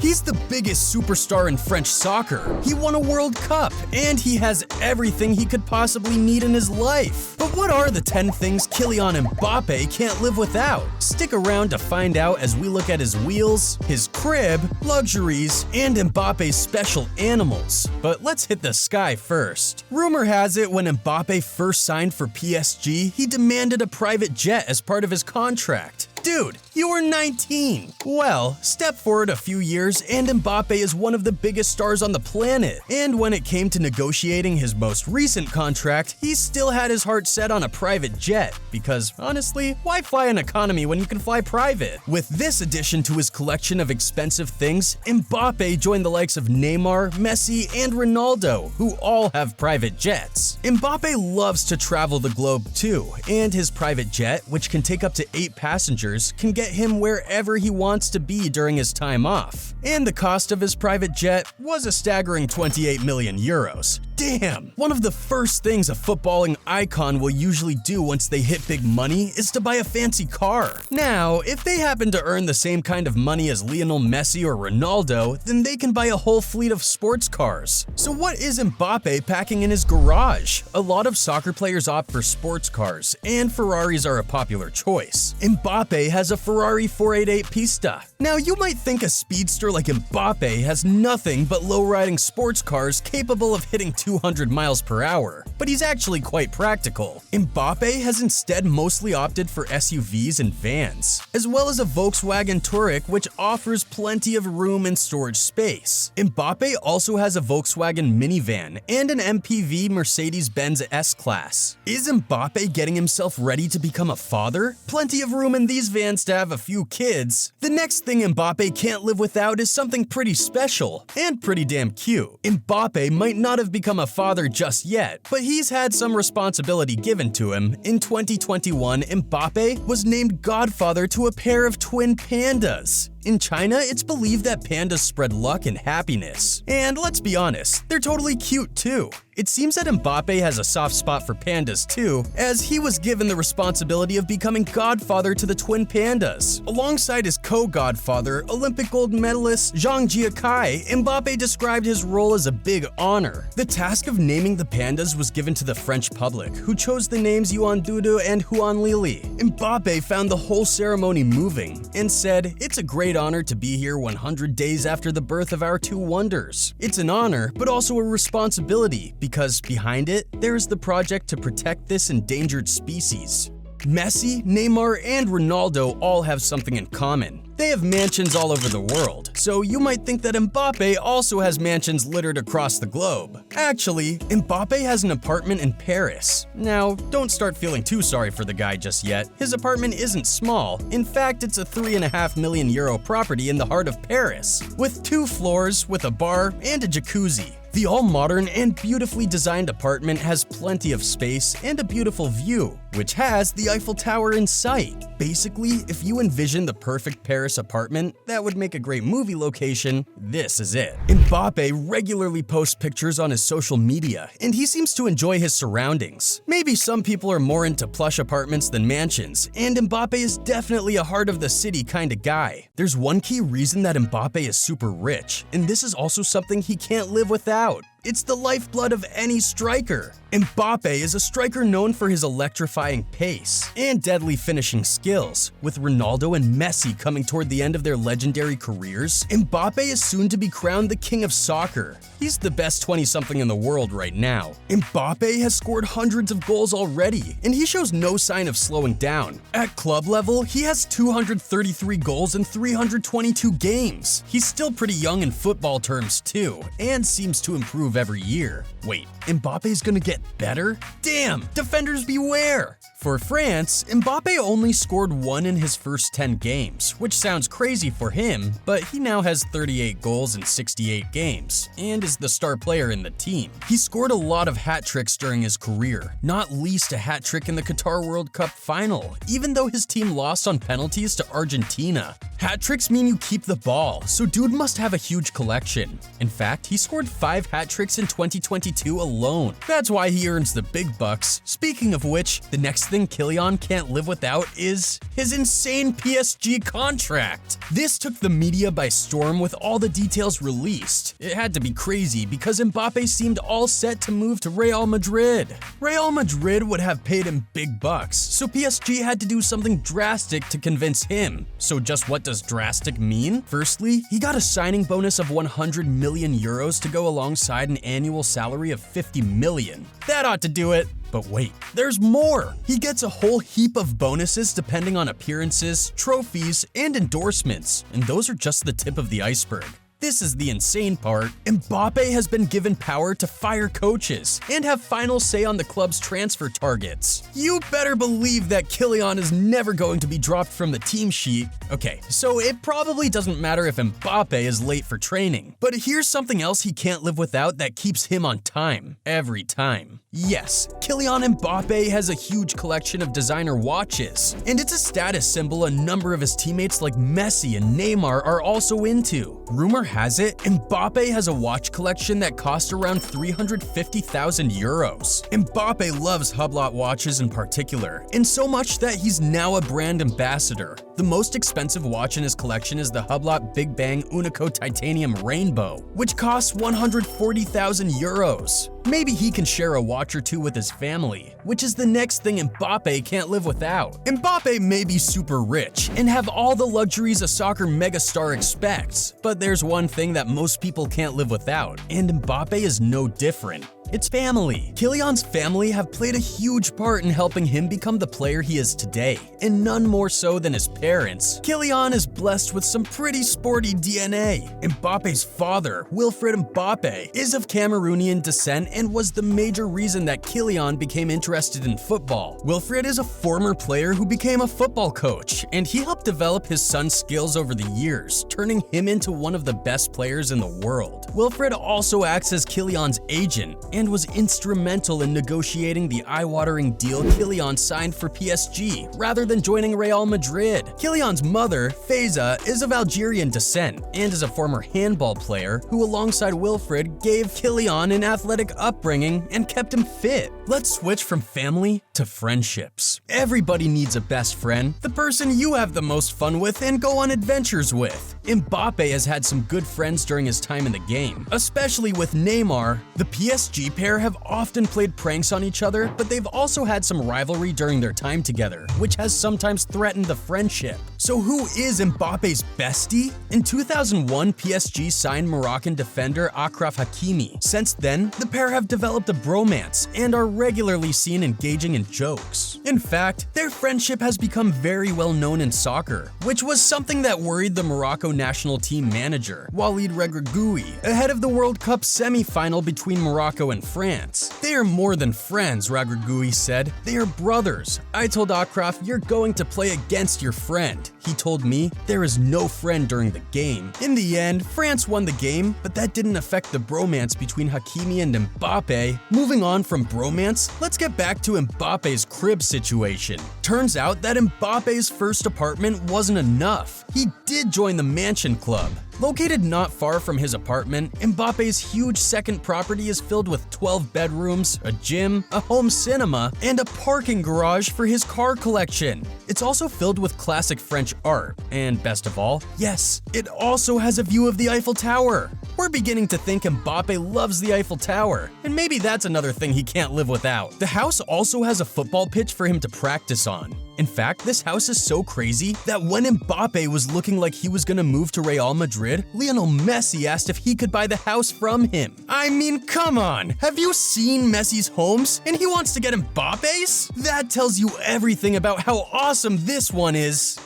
He's the biggest superstar in French soccer. He won a World Cup, and he has everything he could possibly need in his life. But what are the 10 things Kylian Mbappe can't live without? Stick around to find out as we look at his wheels, his crib, luxuries, and Mbappe's special animals. But let's hit the sky first. Rumor has it when Mbappe first signed for PSG, he demanded a private jet as part of his contract. Dude, you were 19. Well, step forward a few years and Mbappe is one of the biggest stars on the planet. And when it came to negotiating his most recent contract, he still had his heart set on a private jet. Because honestly, why fly an economy when you can fly private? With this addition to his collection of expensive things, Mbappe joined the likes of Neymar, Messi, and Ronaldo, who all have private jets. Mbappe loves to travel the globe too, and his private jet, which can take up to 8 passengers, can get him wherever he wants to be during his time off. And the cost of his private jet was a staggering 28 million euros. Damn! One of the first things a footballing icon will usually do once they hit big money is to buy a fancy car. Now, if they happen to earn the same kind of money as Lionel Messi or Ronaldo, then they can buy a whole fleet of sports cars. So what is Mbappe packing in his garage? A lot of soccer players opt for sports cars, and Ferraris are a popular choice. Mbappe has a Ferrari 488 Pista. Now, you might think a speedster like Mbappe has nothing but low-riding sports cars capable of hitting 200 miles per hour, but he's actually quite practical. Mbappe has instead mostly opted for SUVs and vans, as well as a Volkswagen Touareg which offers plenty of room and storage space. Mbappe also has a Volkswagen minivan and an MPV Mercedes-Benz S-Class. Is Mbappe getting himself ready to become a father? Plenty of room in these vans to have a few kids. The next thing Mbappe can't live without is something pretty special and pretty damn cute. Mbappe might not have become a father just yet, but he's had some responsibility given to him. In 2021, Mbappe was named godfather to a pair of twin pandas. In China, it's believed that pandas spread luck and happiness. And let's be honest, they're totally cute too. It seems that Mbappe has a soft spot for pandas too, as he was given the responsibility of becoming godfather to the twin pandas. Alongside his co-godfather, Olympic gold medalist Zhang Jiakai, Mbappe described his role as a big honor. The task of naming the pandas was given to the French public, who chose the names Yuan Dudu and Huan Lili. Mbappe found the whole ceremony moving and said, "It's a great honor to be here 100 days after the birth of our two wonders. It's an honor, but also a responsibility, because behind it, there is the project to protect this endangered species." Messi, Neymar, and Ronaldo all have something in common. They have mansions all over the world, so you might think that Mbappe also has mansions littered across the globe. Actually, Mbappe has an apartment in Paris. Now, don't start feeling too sorry for the guy just yet. His apartment isn't small. In fact, it's a 3.5 million euro property in the heart of Paris, with 2 floors, with a bar, and a jacuzzi. The all-modern and beautifully designed apartment has plenty of space and a beautiful view, which has the Eiffel Tower in sight. Basically, if you envision the perfect Paris apartment that would make a great movie location, this is it. Mbappe regularly posts pictures on his social media, and he seems to enjoy his surroundings. Maybe some people are more into plush apartments than mansions, and Mbappe is definitely a heart of the city kind of guy. There's one key reason that Mbappe is super rich, and this is also something he can't live without. It's the lifeblood of any striker. Mbappe is a striker known for his electrifying pace and deadly finishing skills. With Ronaldo and Messi coming toward the end of their legendary careers, Mbappe is soon to be crowned the king of soccer. He's the best 20-something in the world right now. Mbappe has scored hundreds of goals already, and he shows no sign of slowing down. At club level, he has 233 goals in 322 games. He's still pretty young in football terms too, and seems to improve every year. Wait, Mbappe's gonna get better? Damn, defenders beware! For France, Mbappe only scored 1 in his first 10 games, which sounds crazy for him, but he now has 38 goals in 68 games, and is the star player in the team. He scored a lot of hat tricks during his career, not least a hat trick in the Qatar World Cup final, even though his team lost on penalties to Argentina. Hat tricks mean you keep the ball, so dude must have a huge collection. In fact, he scored 5 hat tricks hat-tricks in 2022 alone. That's why he earns the big bucks. Speaking of which, the next thing Kylian can't live without is his insane PSG contract. This took the media by storm with all the details released. It had to be crazy because Mbappé seemed all set to move to Real Madrid. Real Madrid would have paid him big bucks, so PSG had to do something drastic to convince him. So just what does drastic mean? Firstly, he got a signing bonus of 100 million euros to go alongside an annual salary of 50 million. That ought to do it. But wait, there's more! He gets a whole heap of bonuses depending on appearances, trophies, and endorsements, and those are just the tip of the iceberg. This is the insane part. Mbappé has been given power to fire coaches and have final say on the club's transfer targets. You better believe that Kylian is never going to be dropped from the team sheet. Okay, so it probably doesn't matter if Mbappé is late for training. But here's something else he can't live without that keeps him on time. Every time. Yes, Kylian Mbappé has a huge collection of designer watches, and it's a status symbol a number of his teammates like Messi and Neymar are also into. Rumor has it, Mbappé has a watch collection that costs around 350,000 euros. Mbappé loves Hublot watches in particular, and so much that he's now a brand ambassador. The most expensive watch in his collection is the Hublot Big Bang Unico Titanium Rainbow, which costs 140,000 euros. Maybe he can share a watch or two with his family, which is the next thing Mbappé can't live without. Mbappé may be super rich and have all the luxuries a soccer megastar expects, but there's one thing that most people can't live without, and Mbappé is no different. It's family. Kylian's family have played a huge part in helping him become the player he is today, and none more so than his parents. Kylian is blessed with some pretty sporty DNA. Mbappe's father, Wilfried Mbappé, is of Cameroonian descent and was the major reason that Kylian became interested in football. Wilfried is a former player who became a football coach, and he helped develop his son's skills over the years, turning him into one of the best players in the world. Wilfried also acts as Kylian's agent, and was instrumental in negotiating the eye-watering deal Kylian signed for PSG, rather than joining Real Madrid. Kylian's mother, Faiza, is of Algerian descent, and is a former handball player who, alongside Wilfried, gave Kylian an athletic upbringing and kept him fit. Let's switch from family to friendships. Everybody needs a best friend, the person you have the most fun with and go on adventures with. Mbappé has had some good friends during his time in the game, especially with Neymar. The PSG pair have often played pranks on each other, but they've also had some rivalry during their time together, which has sometimes threatened the friendship. So who is Mbappe's bestie? In 2001, PSG signed Moroccan defender Achraf Hakimi. Since then, the pair have developed a bromance and are regularly seen engaging in jokes. In fact, their friendship has become very well known in soccer, which was something that worried the Morocco national team manager, Walid Regragui, ahead of the World Cup semi-final between Morocco and France. They are more than friends, Regragui said. They are brothers. I told Achraf, you're going to play against your friend. He told me, there is no friend during the game. In the end, France won the game, but that didn't affect the bromance between Hakimi and Mbappé. Moving on from bromance, let's get back to Mbappe's crib situation. Turns out that Mbappe's first apartment wasn't enough. He did join the Mansion Club. Located not far from his apartment, Mbappe's huge second property is filled with 12 bedrooms, a gym, a home cinema, and a parking garage for his car collection. It's also filled with classic French art, and best of all, yes, it also has a view of the Eiffel Tower. We're beginning to think Mbappé loves the Eiffel Tower, and maybe that's another thing he can't live without. The house also has a football pitch for him to practice on. In fact, this house is so crazy that when Mbappé was looking like he was gonna move to Real Madrid, Lionel Messi asked if he could buy the house from him. I mean, come on! Have you seen Messi's homes? And he wants to get Mbappe's? That tells you everything about how awesome this one is.